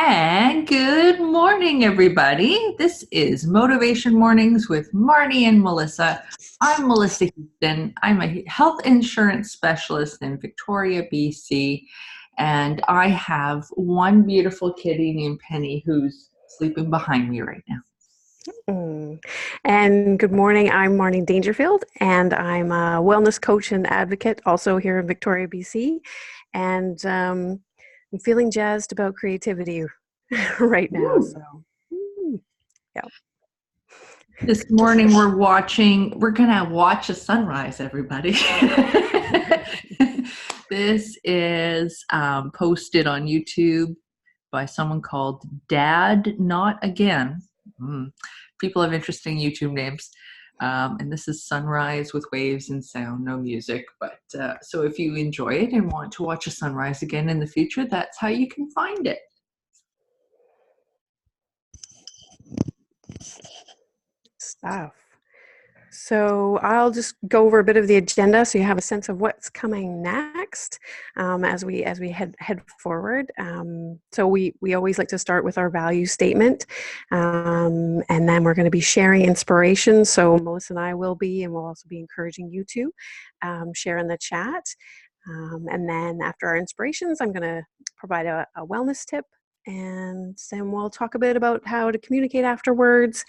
And good morning, everybody. This is Motivation Mornings with Marnie and Melissa. I'm Melissa Houston. I'm a health insurance specialist in Victoria, BC. And I have one beautiful kitty named Penny who's sleeping behind me right now. And good morning. I'm Marnie Dangerfield, and I'm a wellness coach and advocate also here in Victoria, BC. And I'm feeling jazzed about creativity right now. Woo. So, yeah. This morning we're going to watch a sunrise, everybody. This is posted on YouTube by someone called Dad Not Again. People have interesting YouTube names. And this is sunrise with waves and sound, no music. But so if you enjoy it and want to watch a sunrise again in the future, that's how you can find it. Stuff. So I'll just go over a bit of the agenda so you have a sense of what's coming next as we head forward. So we always like to start with our value statement, and then we're going to be sharing inspiration. So Melissa and I will be, and we'll also be encouraging you to share in the chat. And then after our inspirations, I'm going to provide a wellness tip. And then we'll talk a bit about how to communicate afterwards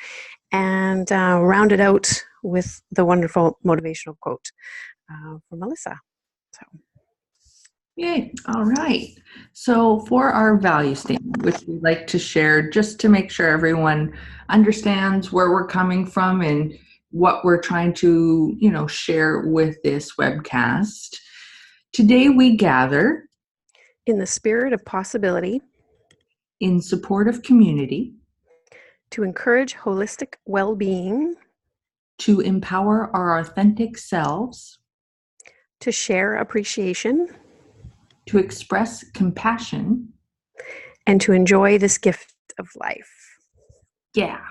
and round it out with the wonderful motivational quote from Melissa. So, Yay. All right. So for our value statement, which we like to share just to make sure everyone understands where we're coming from and what we're trying to, share with this webcast. Today we gather in the spirit of possibility, in support of community, to encourage holistic well-being, to empower our authentic selves, to share appreciation, to express compassion, and to enjoy this gift of life. Yeah.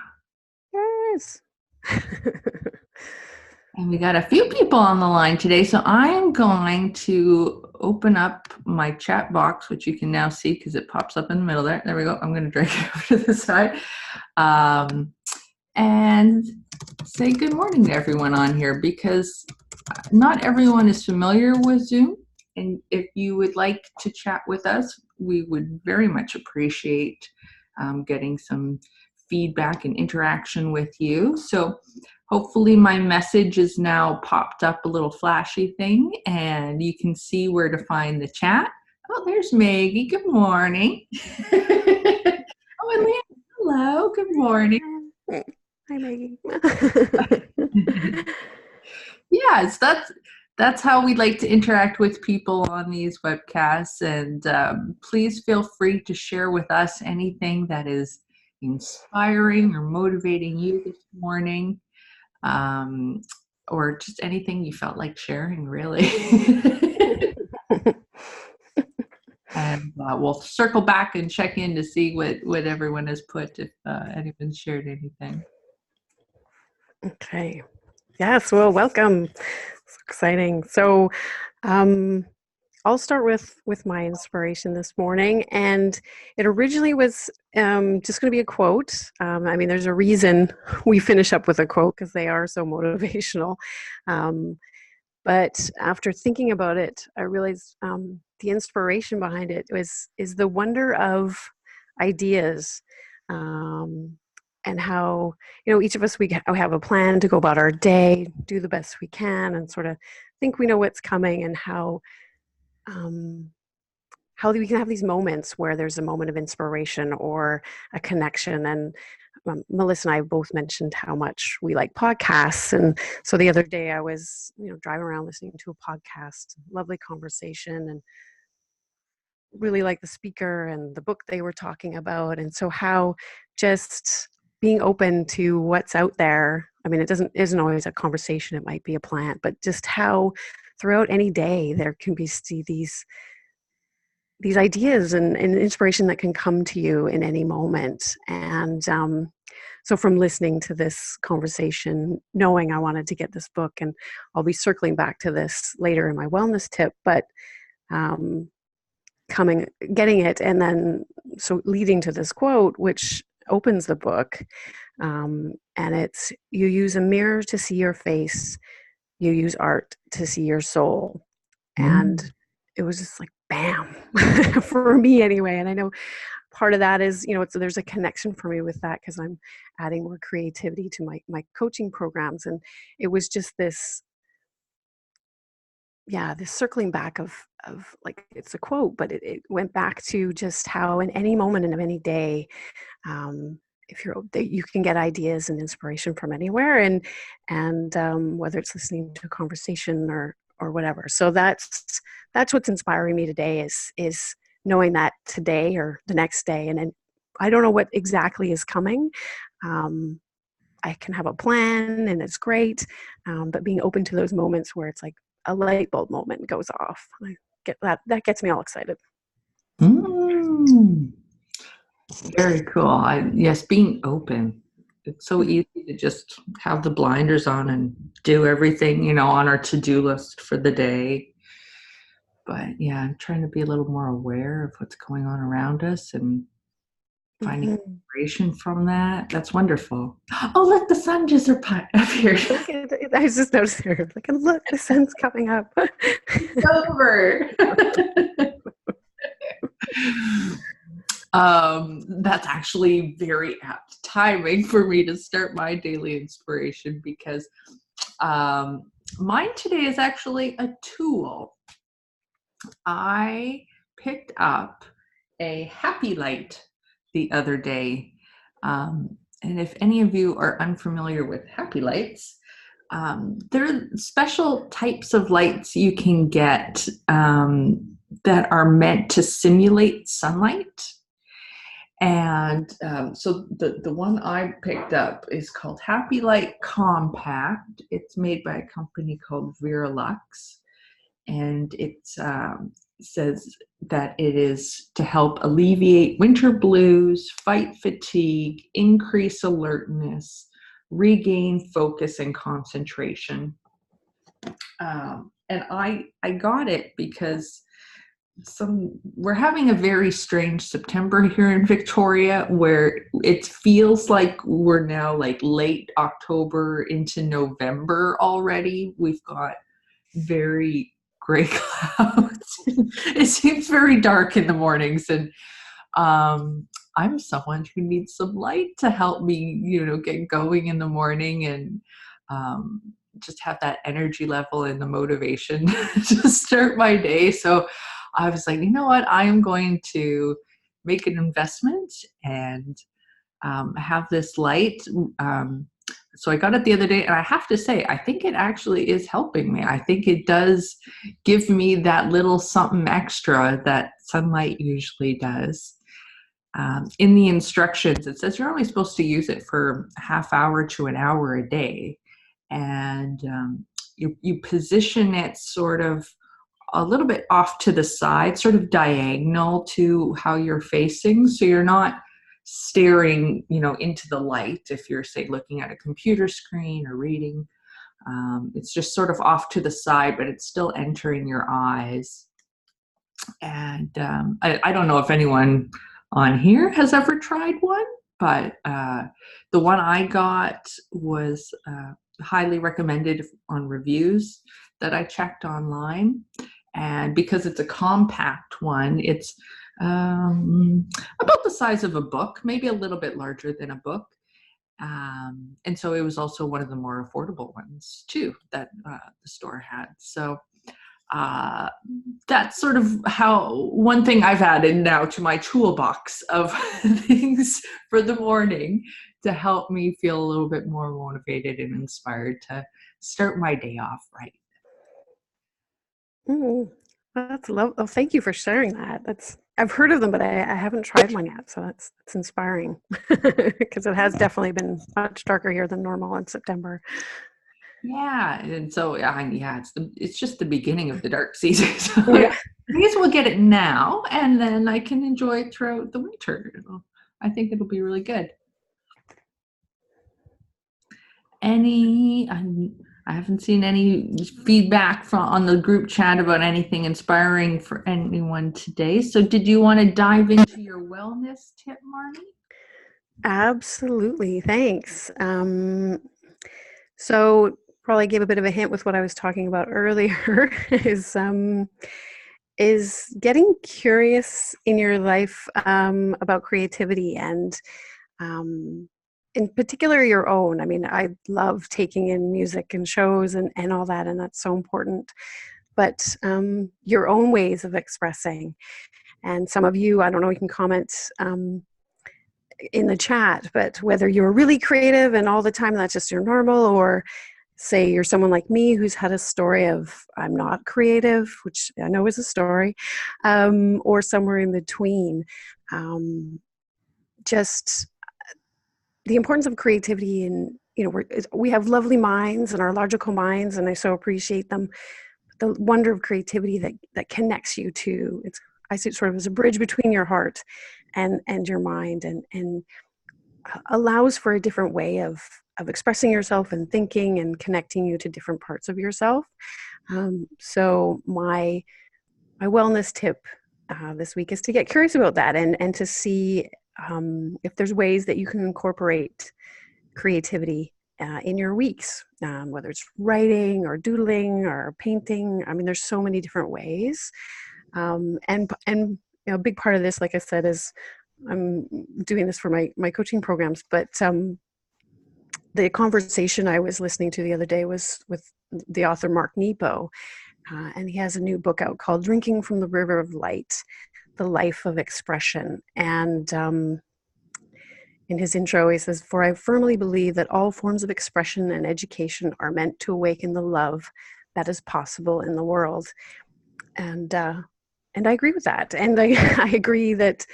Yes. And we got a few people on the line today, so I'm going to open up my chat box, which you can now see because it pops up in the middle there. There we go. I'm going to drag it over to the side and say good morning to everyone on here, because not everyone is familiar with Zoom. And if you would like to chat with us, we would very much appreciate getting some feedback and interaction with you. So hopefully my message is now popped up a little flashy thing and you can see where to find the chat. Oh, there's Maggie. Good morning. Oh, and Leanne. Hello. Good morning. Hi, Maggie. Yes, that's how we'd like to interact with people on these webcasts. And please feel free to share with us anything that is inspiring or motivating you this morning, or just anything you felt like sharing, really. And we'll circle back and check in to see what everyone has put, if anyone's shared anything. Okay. Yes, well, welcome. It's exciting. So I'll start with my inspiration this morning. And it originally was just going to be a quote. There's a reason we finish up with a quote because they are so motivational. But after thinking about it, I realized the inspiration behind it is the wonder of ideas. And how, each of us, we have a plan to go about our day, do the best we can, and sort of think we know what's coming, and how we can have these moments where there's a moment of inspiration or a connection. And Melissa and I both mentioned how much we like podcasts. And so the other day I was, driving around listening to a podcast, lovely conversation, and really like the speaker and the book they were talking about. And so how just being open to what's out there. It isn't always a conversation. It might be a plant, but just how throughout any day there can be these ideas and inspiration that can come to you in any moment. And so from listening to this conversation, knowing I wanted to get this book, and I'll be circling back to this later in my wellness tip, but getting it and then so leading to this quote, which opens the book, and it's, you use a mirror to see your face, you use art to see your soul. And Mm. it was just like bam for me anyway. And I know part of that is, there's a connection for me with that because I'm adding more creativity to my coaching programs. And it was just this, yeah, this circling back of like, it's a quote, but it went back to just how in any moment and of any day, if you can get ideas and inspiration from anywhere, and whether it's listening to a conversation or whatever. So that's what's inspiring me today is knowing that today or the next day, and then I don't know what exactly is coming. Um, I can have a plan and it's great, but being open to those moments where it's like a light bulb moment goes off. I get that gets me all excited. Mm. Very cool. Yes, being open. It's so Mhm. easy to just have the blinders on and do everything, on our to-do list for the day. But yeah, I'm trying to be a little more aware of what's going on around us and finding Mhm. inspiration from that. That's wonderful. Oh, look, the sun just appeared. Look at it. I was just noticing her. Like, look, the sun's coming up. It's over. That's actually very apt timing for me to start my daily inspiration because um, mine today is actually a tool. I picked up a happy light the other day. And if any of you are unfamiliar with happy lights, there are special types of lights you can get that are meant to simulate sunlight. And so the one I picked up is called Happy Light Compact. It's made by a company called Veralux, and it says that it is to help alleviate winter blues, fight fatigue, increase alertness, regain focus and concentration. And I got it because we're having a very strange September here in Victoria where it feels like we're now like late October into November already. We've got very gray clouds. It seems very dark in the mornings, and I'm someone who needs some light to help me, get going in the morning and um, just have that energy level and the motivation to start my day. So I was like, you know what? I am going to make an investment and have this light. Um, so I got it the other day, and I have to say, I think it actually is helping me. I think it does give me that little something extra that sunlight usually does. In the instructions, it says you're only supposed to use it for a half hour to an hour a day. And you position it sort of a little bit off to the side, sort of diagonal to how you're facing. So you're not staring, into the light if you're, say, looking at a computer screen or reading. It's just sort of off to the side, but it's still entering your eyes. And I don't know if anyone on here has ever tried one, but the one I got was highly recommended on reviews that I checked online. And because it's a compact one, it's about the size of a book, maybe a little bit larger than a book. And so it was also one of the more affordable ones, too, that the store had. So uh, that's sort of how one thing I've added now to my toolbox of things for the morning to help me feel a little bit more motivated and inspired to start my day off right. Mm, that's love. Oh, thank you for sharing that. I've heard of them, but I haven't tried one yet. So that's inspiring because it has definitely been much darker here than normal in September. Yeah, and so yeah, it's just the beginning of the dark season. So Yeah. I guess we'll get it now, and then I can enjoy it throughout the winter. I think it'll be really good. Any I haven't seen any feedback from on the group chat about anything inspiring for anyone today. So, did you want to dive into your wellness tip, Marnie? Absolutely. Thanks. So probably gave a bit of a hint with what I was talking about earlier is getting curious in your life about creativity and um, in particular your own. I mean, I love taking in music and shows and all that, and that's so important. But your own ways of expressing. And some of you, I don't know, you can comment in the chat, but whether you're really creative and all the time that's just your normal, or say you're someone like me who's had a story of I'm not creative, which I know is a story, or somewhere in between. Um, just the importance of creativity, and we have lovely minds and our logical minds, and I so appreciate them. The wonder of creativity that connects you to it's I see it sort of as a bridge between your heart and your mind, and allows for a different way of expressing yourself and thinking and connecting you to different parts of yourself. So my wellness tip this week is to get curious about that and to see if there's ways that you can incorporate creativity in your weeks, whether it's writing or doodling or painting. I mean, there's so many different ways, and a big part of this, like I said, is I'm doing this for my coaching programs, but the conversation I was listening to the other day was with the author Mark Nepo, and he has a new book out called Drinking from the River of Light, The Life of Expression. And in his intro, he says, "For I firmly believe that all forms of expression and education are meant to awaken the love that is possible in the world." And I agree with that. And I agree that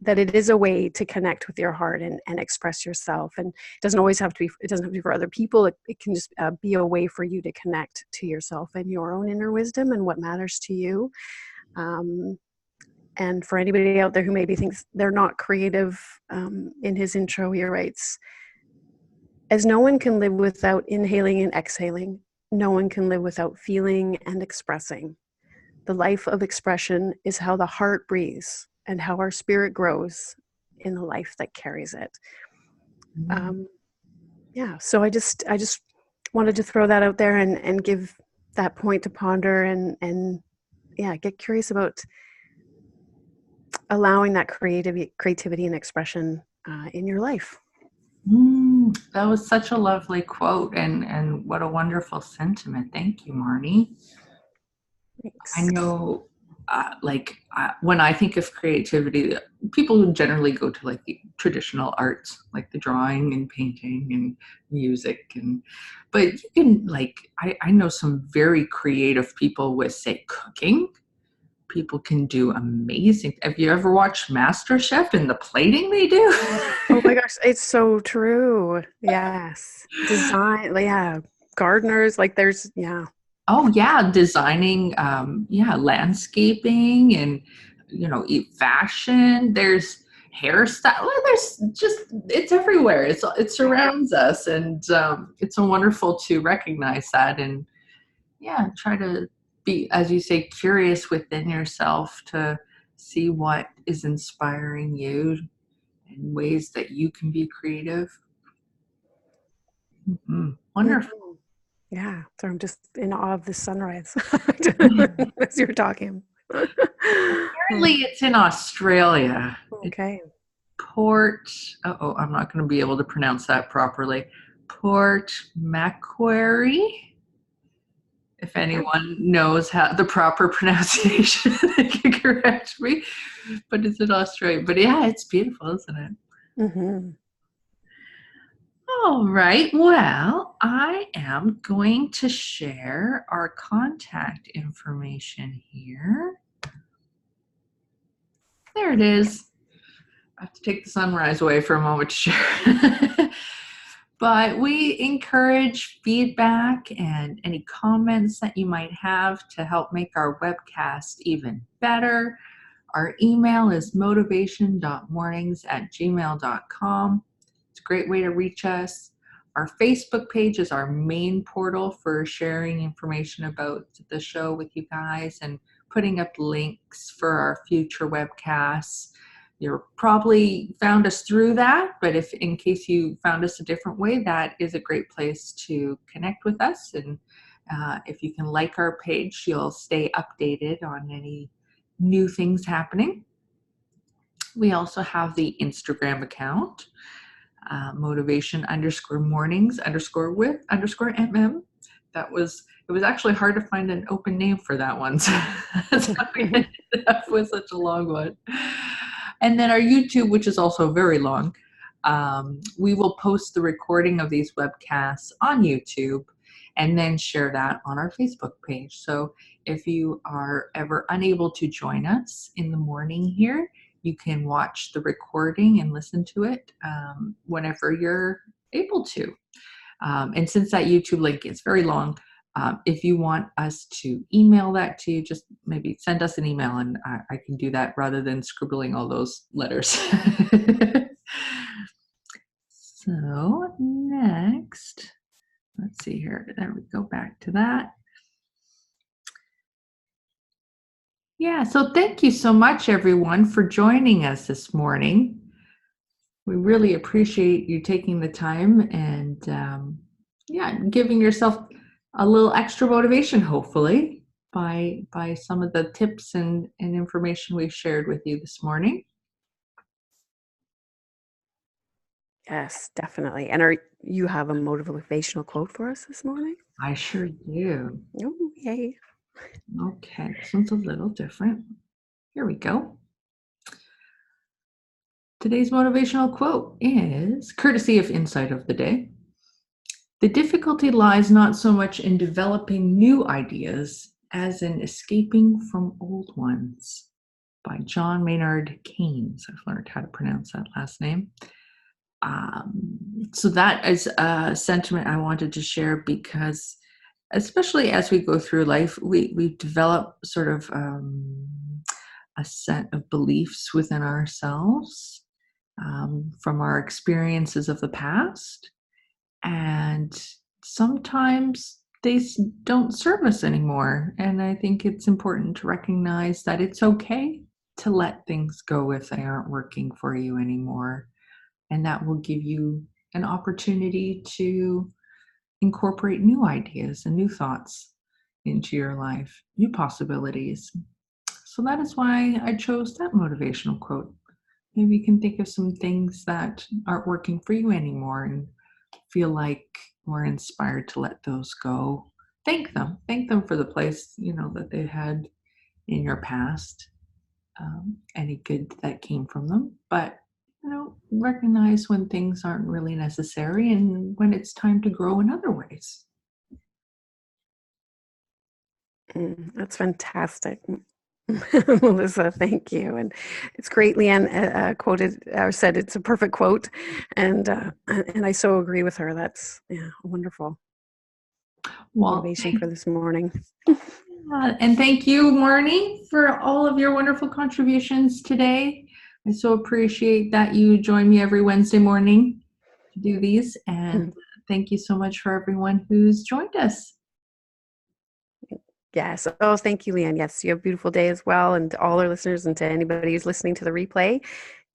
it is a way to connect with your heart and express yourself. And it doesn't have to be for other people. It can just be a way for you to connect to yourself and your own inner wisdom and what matters to you. And for anybody out there who maybe thinks they're not creative, in his intro, he writes, "As no one can live without inhaling and exhaling, no one can live without feeling and expressing. The life of expression is how the heart breathes and how our spirit grows in the life that carries it." Um, yeah, so I just wanted to throw that out there and give that point to ponder and yeah, get curious about allowing that creativity and expression in your life. That was such a lovely quote, and what a wonderful sentiment. Thank you, Marnie. I Thanks. know, when I think of creativity, people generally go to like the traditional arts, like the drawing and painting and music, but you can I know some very creative people with, say, cooking. People can do amazing. Have you ever watched MasterChef and the plating they do? Oh my gosh, it's so true. Yes. Design, yeah. Gardeners, like there's, yeah. Oh yeah, designing, yeah, landscaping and fashion. There's hairstyle. Well, there's just it's everywhere. It surrounds us, and it's so wonderful to recognize that and yeah, try to be, as you say, curious within yourself to see what is inspiring you and ways that you can be creative. Wonderful. Mhm. Yeah. So I'm just in awe of the sunrise as you're talking. Apparently, it's in Australia. Okay. Port, oh, I'm not going to be able to pronounce that properly. Port Macquarie. If Okay. anyone knows how the proper pronunciation, they can correct me. But it's in Australia. But yeah, it's beautiful, isn't it? Hmm. All right. Well, I am going to share our contact information here. There it is. I have to take the sunrise away for a moment to share. But we encourage feedback and any comments that you might have to help make our webcast even better. Our email is motivation.mornings@gmail.com. It's a great way to reach us. Our Facebook page is our main portal for sharing information about the show with you guys and putting up links for our future webcasts. You're probably found us through that, but if in case you found us a different way, that is a great place to connect with us. And if you can like our page, you'll stay updated on any new things happening. We also have the Instagram account, motivation_mornings_with_mm. It was actually hard to find an open name for that one. So that's how we ended up with such a long one. And then our YouTube, which is also very long. We will post the recording of these webcasts on YouTube and then share that on our Facebook page. So if you are ever unable to join us in the morning here, you can watch the recording and listen to it whenever you're able to. And since that YouTube link is very long, if you want us to email that to you, just maybe send us an email and I can do that rather than scribbling all those letters. So next, let's see here. There we go, back to that. Yeah, so thank you so much, everyone, for joining us this morning. We really appreciate you taking the time and giving yourself a little extra motivation, hopefully, by some of the tips and information we've shared with you this morning. Yes, definitely. And you have a motivational quote for us this morning? I sure do. Oh, yay. Okay, this one's a little different. Here we go. Today's motivational quote is courtesy of Insight of the Day. The difficulty lies not so much in developing new ideas as in escaping from old ones, by John Maynard Keynes. I've learned how to pronounce that last name. So that is a sentiment I wanted to share because, especially as we go through life, we develop sort of a set of beliefs within ourselves from our experiences of the past. And sometimes they don't serve us anymore. And I think it's important to recognize that it's okay to let things go if they aren't working for you anymore. And that will give you an opportunity to incorporate new ideas and new thoughts into your life, new possibilities. So that is why I chose that motivational quote. Maybe you can think of some things that aren't working for you anymore and feel like we're inspired to let those go. Thank them for the place that they had in your past, any good that came from them, but recognize when things aren't really necessary and when it's time to grow in other ways. That's fantastic. Melissa, thank you. And it's great Leanne quoted or said it's a perfect quote, and I so agree with her. That's wonderful motivation for this morning. And thank you, Marnie, for all of your wonderful contributions today. I so appreciate that you join me every Wednesday morning to do these, and thank you so much for everyone who's joined us. Yes. Oh, thank you, Leanne. Yes, you have a beautiful day as well. And to all our listeners and to anybody who's listening to the replay,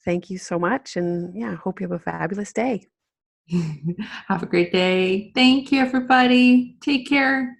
thank you so much. And hope you have a fabulous day. Have a great day. Thank you, everybody. Take care.